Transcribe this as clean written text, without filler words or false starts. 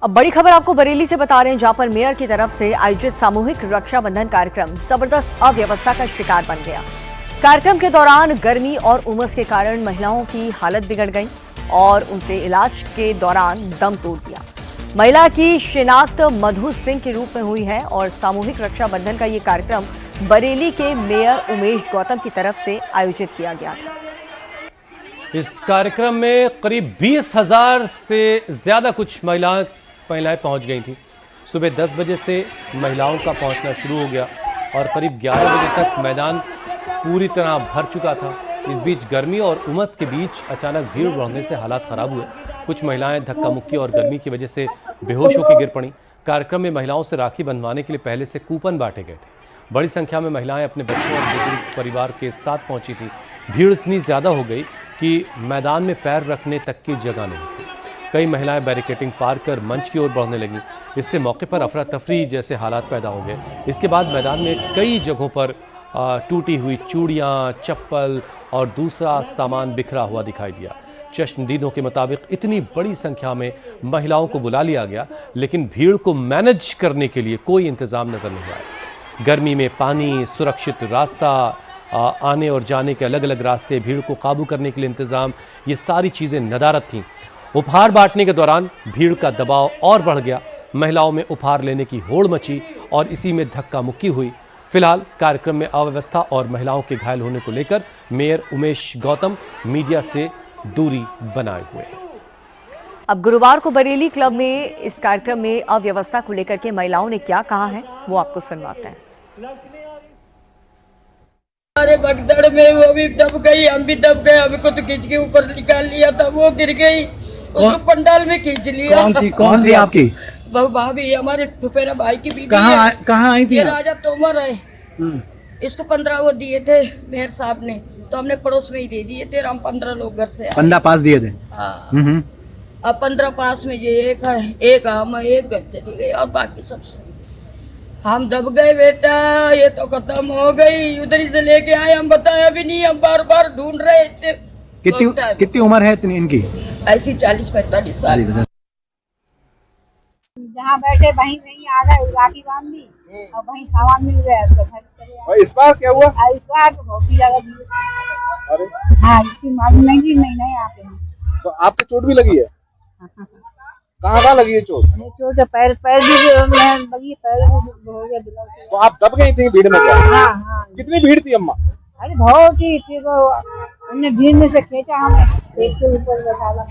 अब बड़ी खबर आपको बरेली से बता रहे हैं, जहां पर मेयर की तरफ से आयोजित सामूहिक रक्षाबंधन कार्यक्रम जबरदस्त अव्यवस्था का शिकार बन गया। कार्यक्रम के दौरान गर्मी और उमस के कारण महिलाओं की हालत बिगड़ गई और उनसे इलाज के दौरान दम तोड़ दिया। महिला की शिनाख्त मधु सिंह के रूप में हुई है और सामूहिक रक्षाबंधन का ये कार्यक्रम बरेली के मेयर उमेश गौतम की तरफ से आयोजित किया गया था। इस कार्यक्रम में करीब 20,000 से ज्यादा कुछ महिलाएं पहुंच गई थी। सुबह 10 बजे से महिलाओं का पहुंचना शुरू हो गया और करीब 11 बजे तक मैदान पूरी तरह भर चुका था। इस बीच गर्मी और उमस के बीच अचानक भीड़ बढ़ने से हालात खराब हुए। कुछ महिलाएं धक्का मुक्की और गर्मी की वजह से बेहोश होकर गिर पड़ी। कार्यक्रम में महिलाओं से राखी बंधवाने के लिए पहले से कूपन बांटे गए थे। बड़ी संख्या में महिलाएं अपने बच्चों और बुजुर्ग परिवार के साथ पहुंची थी। भीड़ इतनी ज़्यादा हो गई कि मैदान में पैर रखने तक की जगह नहीं थी। कई महिलाएं बैरिकेडिंग पार कर मंच की ओर बढ़ने लगीं। इससे मौके पर अफरा तफरी जैसे हालात पैदा हो गए। इसके बाद मैदान में कई जगहों पर टूटी हुई चूड़ियाँ, चप्पल और दूसरा सामान बिखरा हुआ दिखाई दिया। चश्मदीदों के मुताबिक इतनी बड़ी संख्या में महिलाओं को बुला लिया गया, लेकिन भीड़ को मैनेज करने के लिए कोई इंतजाम नजर नहीं आया। गर्मी में पानी, सुरक्षित रास्ता, आने और जाने के अलग अलग रास्ते, भीड़ को काबू करने के लिए इंतजाम, ये सारी चीज़ें नदारत थीं। उपहार बांटने के दौरान भीड़ का दबाव और बढ़ गया। महिलाओं में उपहार लेने की होड़ मची और इसी में धक्का मुक्की हुई। फिलहाल कार्यक्रम में अव्यवस्था और महिलाओं के घायल होने को लेकर मेयर उमेश गौतम मीडिया से दूरी बनाए हुए हैं। अब गुरुवार को बरेली क्लब में इस कार्यक्रम में अव्यवस्था को लेकर के महिलाओं ने क्या कहा है, वो आपको सुनवाते हैं। हमारे भगदड़ में वो भी दब गई, हम भी दब गए। हमको तो खींच के ऊपर निकाल लिया था, वो गिर गई, उसको पंडाल में खींच लिया। कौन थी आपकी? भाभी, हमारे फुफेरा भाई की बीवी। कहाँ आई थी? ये राजा तोमर है। इसको 15 वो दिए थे मेयर साहब ने, तो हमने पड़ोस में ही दे दिए थे। हम 15 लोग घर से 15 पास दिए थे। हाँ। अब 15 पास में ये एक हम एक घर चली गई और बाकी सबसे हम दब गए। बेटा ये तो खत्म हो गई, उधर से लेके आए, हम बताया भी नहीं, हम बार बार ढूंढ रहे थे। कितनी उम्र है इनकी? ऐसी 40-45 साल। जहाँ बैठे वहीं आ गए, राखी बांध दी और वहीं सामान मिल गया तो घर चले आए। इस बार क्या हुआ? इस बार तो बहुत ही ज्यादा भीड़। अरे हाँ, इसकी मालूम नहीं थी, नहीं आते हैं। तो आपको चोट भी लगी है? कहाँ लगी है चोट? चोट पैर भी लगी, पैर भी हो गया दिला। तो आप दब गई थी भीड़ में क्या? हाँ। कितनी भीड़ थी अम्मा? अरे बहुत ही थी, तो हमने भीड़ में से खींचा, हमें एक के ऊपर बैठाला।